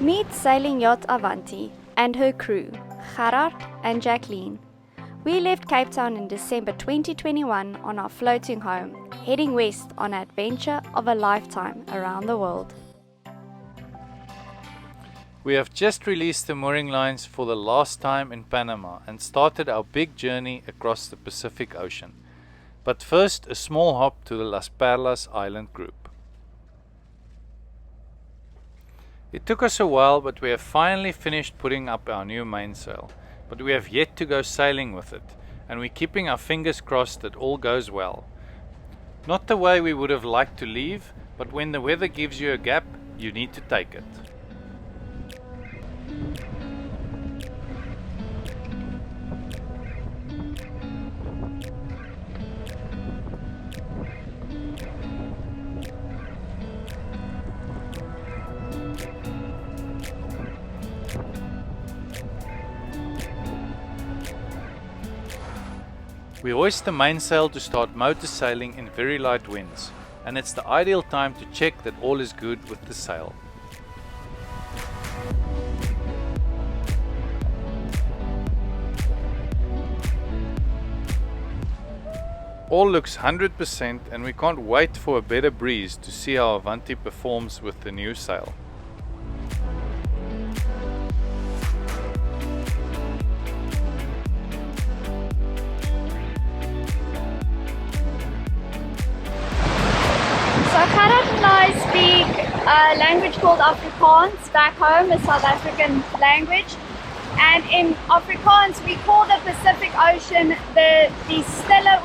Meet sailing yacht Avanti and her crew, Gerard and Jacqueline. We left Cape Town in December 2021 on our floating home, heading west on an adventure of a lifetime around the world. We have just released the mooring lines for the last time in Panama and started our big journey across the Pacific Ocean. But first, a small hop to the Las Perlas island group. It took us a while, but we have finally finished putting up our new mainsail. But we have yet to go sailing with it, and we're keeping our fingers crossed that all goes well. Not the way we would have liked to leave, but when the weather gives you a gap, you need to take it. We hoist the mainsail to start motor sailing in very light winds, and it's the ideal time to check that all is good with the sail. All looks 100% and we can't wait for a better breeze to see how Avanti performs with the new sail. So Gerard and I speak a language called Afrikaans back home, a South African language. And in Afrikaans we call the Pacific Ocean the Stille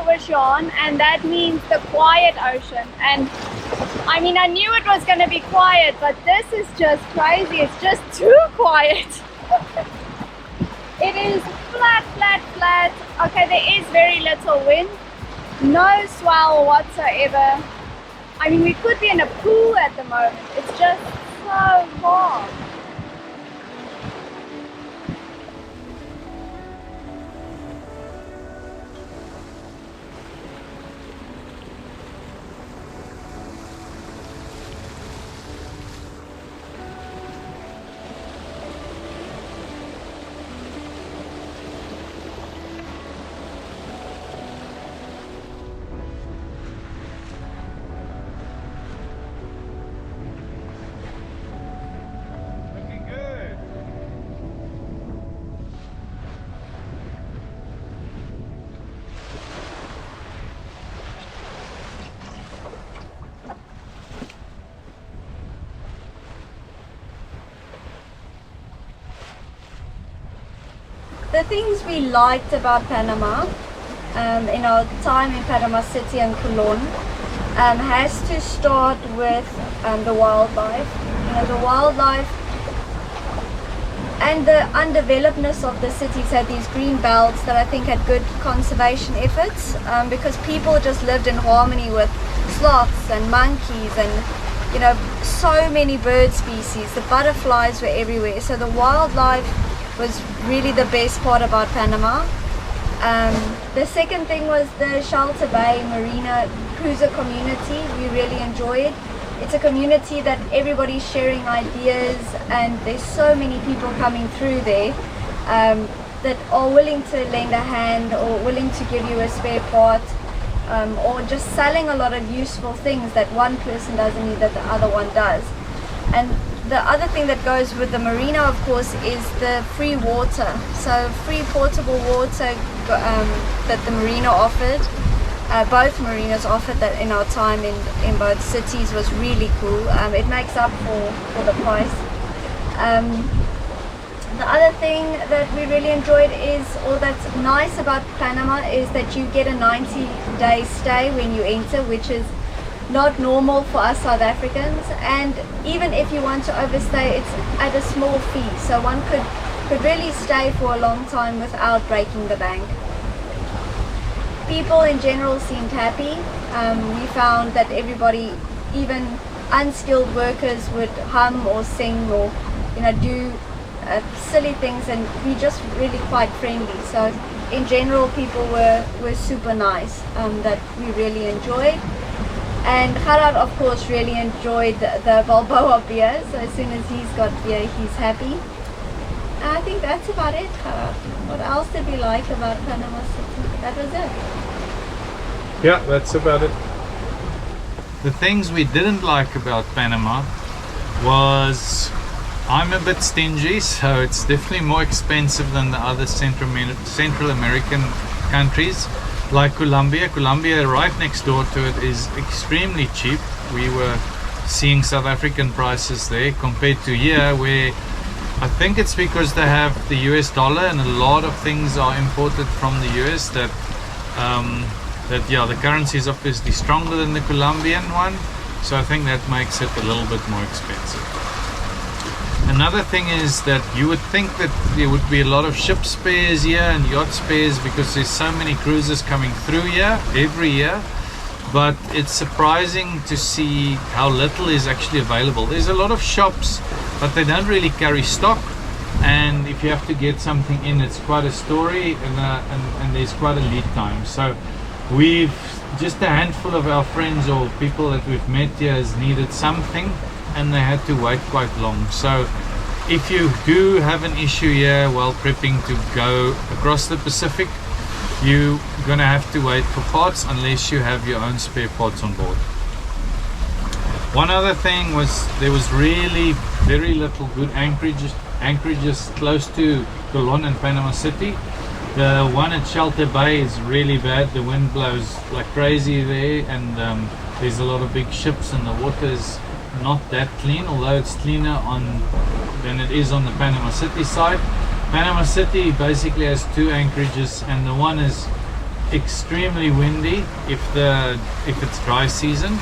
Oceaan, and that means the quiet ocean. And I mean, I knew it was going to be quiet, but this is just crazy. It's just too quiet. It is flat, flat, flat. Okay, there is very little wind. No swell whatsoever. I mean, we could be in a pool at the moment. It's just so calm. The things we liked about Panama in our time in Panama City and Colón has to start with the wildlife. You know, the wildlife and the undevelopedness of the cities had these green belts that I think had good conservation efforts because people just lived in harmony with sloths and monkeys and, you know, so many bird species. The butterflies were everywhere, so the wildlife was really the best part about Panama. The second thing was the Shelter Bay Marina cruiser community. We really enjoyed. It's a community that everybody's sharing ideas, and there's so many people coming through there that are willing to lend a hand or willing to give you a spare part, or just selling a lot of useful things that one person doesn't need that the other one does. And the other thing that goes with the marina, of course, is the free water. So free portable water that the marina offered. Both marinas offered that in our time in both cities was really cool. It makes up for the price. The other thing that we really enjoyed is, or that's nice about Panama, is that you get a 90-day stay when you enter, which is not normal for us South Africans, and even if you want to overstay, it's at a small fee, so one could really stay for a long time without breaking the bank. People in general seemed happy. We found that everybody, even unskilled workers, would hum or sing or, you know, do silly things, and we just really quite friendly. So in general, people were super nice, that we really enjoyed. And Gerard, of course, really enjoyed the Balboa beer. So as soon as he's got beer, he's happy. I think that's about it, Gerard. What else did we like about Panama City? That was it. Yeah, that's about it. The things we didn't like about Panama was I'm a bit stingy, so it's definitely more expensive than the other Central American countries like Colombia. Colombia, right next door to it, is extremely cheap. We were seeing South African prices there compared to here, where I think it's because they have the US dollar and a lot of things are imported from the US that the currency is obviously stronger than the Colombian one, so I think that makes it a little bit more expensive. Another thing is that you would think that there would be a lot of ship spares here and yacht spares because there's so many cruises coming through here every year, but it's surprising to see how little is actually available. There's a lot of shops, but they don't really carry stock, and if you have to get something in, it's quite a story, and there's quite a lead time. So we've just a handful of our friends or people that we've met here has needed something, and they had to wait quite long. So if you do have an issue here while prepping to go across the Pacific, you're gonna have to wait for parts unless you have your own spare parts on board. One other thing was there was really very little good anchorages close to Colón and Panama City. The one at Shelter Bay is really bad. The wind blows like crazy there, and there's a lot of big ships, and the water is not that clean, although it's cleaner than it is on the Panama City side. Panama City basically has two anchorages, and the one is extremely windy if it's dry season,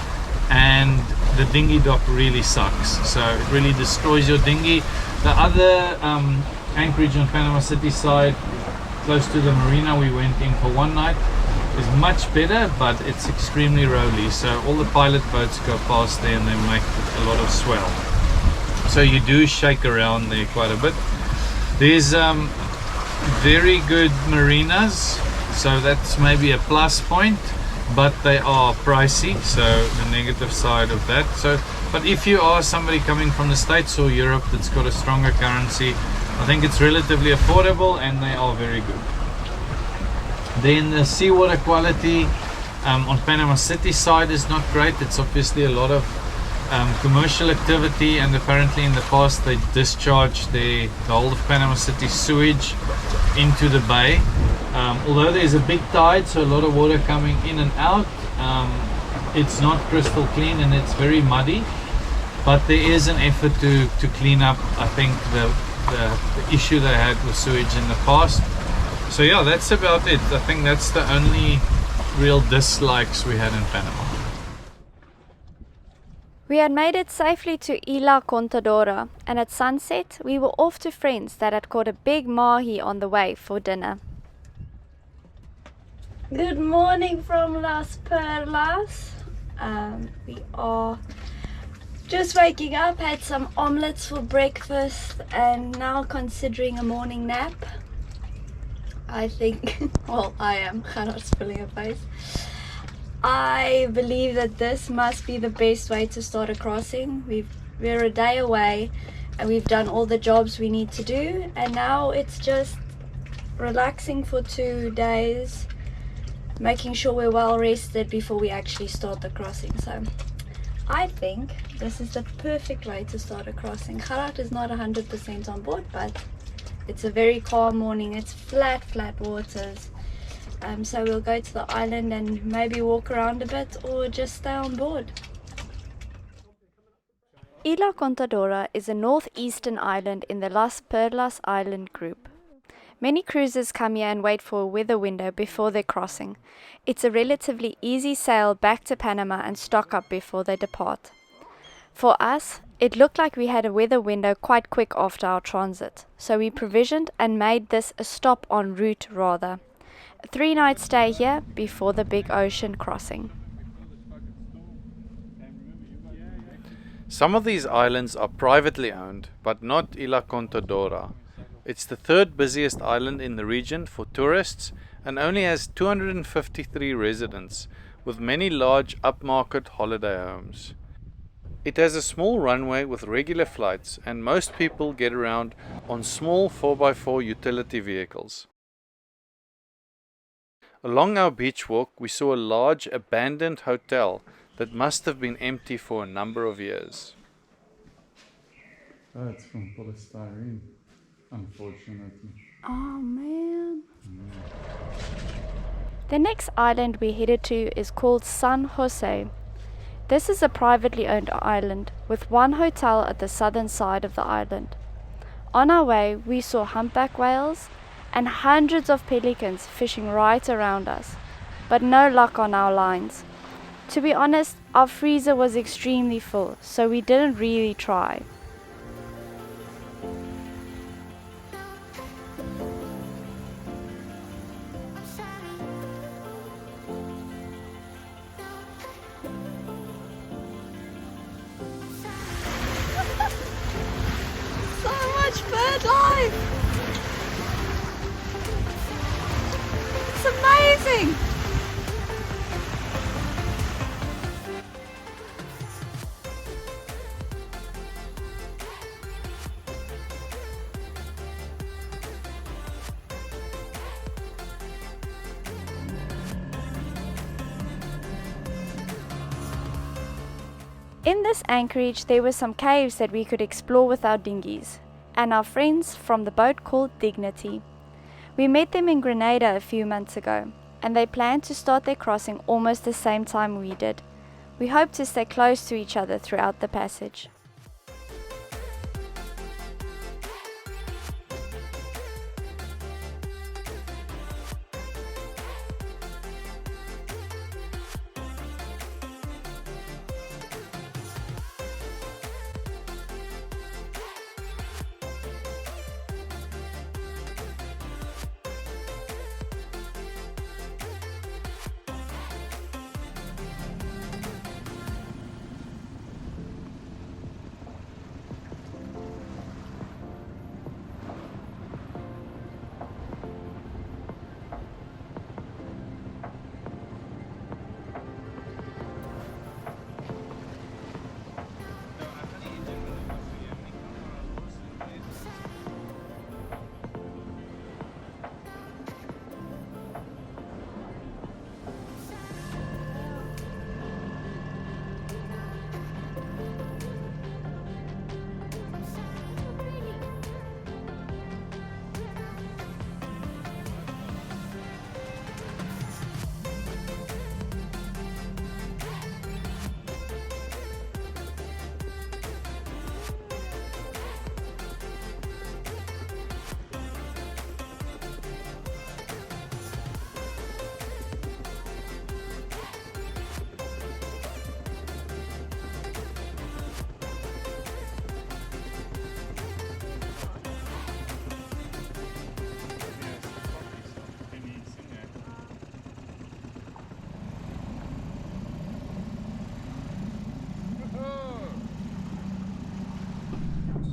and the dinghy dock really sucks, so it really destroys your dinghy. The other anchorage on Panama City side, close to the marina we went in for one night, is much better, but it's extremely rolly, so all the pilot boats go past there and they make a lot of swell, so you do shake around there quite a bit. There's very good marinas, so that's maybe a plus point, but they are pricey, so the negative side of that. So but if you are somebody coming from the States or Europe that's got a stronger currency, I think it's relatively affordable and they are very good. Then the seawater quality on Panama City side is not great. It's obviously a lot of commercial activity, and apparently in the past they discharged the whole of Panama City sewage into the bay. Although there's a big tide, so a lot of water coming in and out, it's not crystal clean and it's very muddy, but there is an effort to clean up, I think, the issue they had with sewage in the past. So yeah, that's about it. I think that's the only real dislikes we had in Panama. We had made it safely to Isla Contadora, and at sunset we were off to friends that had caught a big mahi on the way for dinner. Good morning from Las Perlas. We are just waking up, had some omelets for breakfast, and now considering a morning nap. I think, well, I am kind of spilling a face. I believe that this must be the best way to start a crossing. We're a day away and we've done all the jobs we need to do, and now it's just relaxing for 2 days, making sure we're well rested before we actually start the crossing. So I think this is the perfect way to start a crossing. Gerard is not 100% on board, but it's a very calm morning. It's flat waters. So we'll go to the island and maybe walk around a bit or just stay on board. Isla Contadora is a northeastern island in the Las Perlas island group. Many cruisers come here and wait for a weather window before their crossing. It's a relatively easy sail back to Panama and stock up before they depart. For us, it looked like we had a weather window quite quick after our transit, so we provisioned and made this a stop en route rather. A 3-night stay here before the big ocean crossing. Some of these islands are privately owned, but not Isla Contadora. It's the third busiest island in the region for tourists and only has 253 residents, with many large upmarket holiday homes. It has a small runway with regular flights, and most people get around on small 4x4 utility vehicles. Along our beach walk, we saw a large abandoned hotel that must have been empty for a number of years. Oh, it's from polystyrene, unfortunately. Oh man. The next island we headed to is called San Jose. This is a privately owned island with one hotel at the southern side of the island. On our way, we saw humpback whales and hundreds of pelicans fishing right around us, but no luck on our lines. To be honest, our freezer was extremely full, so we didn't really try. So much bird life! It's amazing! In this anchorage, there were some caves that we could explore with our dinghies, and our friends from the boat called Dignity. We met them in Grenada a few months ago, and they planned to start their crossing almost the same time we did. We hope to stay close to each other throughout the passage.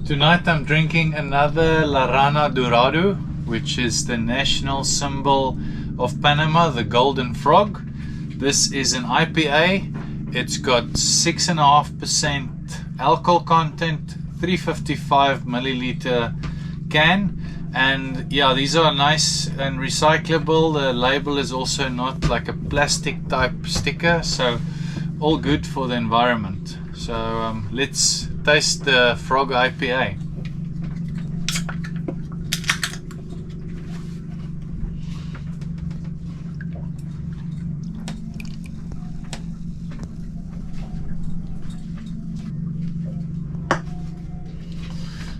Tonight I'm drinking another La Rana Dorado, which is the national symbol of Panama, the golden frog. This is an IPA. It's got 6.5% alcohol content, 355 milliliter can, and yeah, these are nice and recyclable. The label is also not like a plastic type sticker, so all good for the environment. So let's taste the Frog IPA.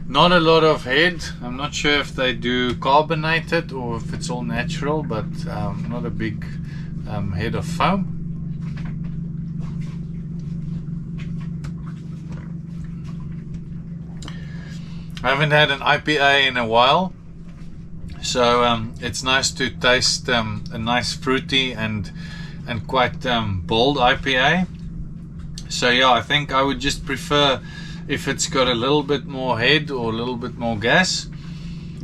Not a lot of head. I'm not sure if they do carbonated or if it's all natural, but not a big head of foam. I haven't had an IPA in a while, so it's nice to taste a nice fruity and quite bold IPA. So yeah, I think I would just prefer if it's got a little bit more head or a little bit more gas,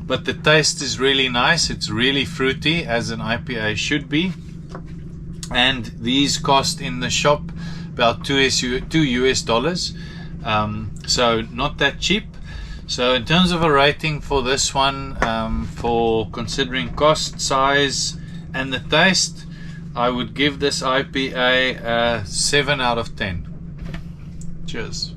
but the taste is really nice. It's really fruity, as an IPA should be. and these cost in the shop about $2 US. So not that cheap. So in terms of a rating for this one, for considering cost, size and the taste, I would give this IPA a 7 out of 10. Cheers.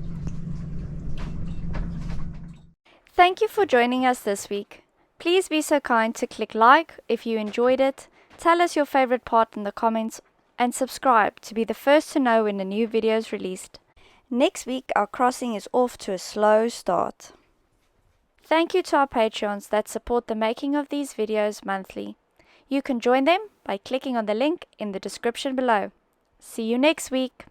Thank you for joining us this week. Please be so kind to click like if you enjoyed it, tell us your favorite part in the comments, and subscribe to be the first to know when a new video is released. Next week our crossing is off to a slow start. Thank you to our Patreons that support the making of these videos monthly. You can join them by clicking on the link in the description below. See you next week.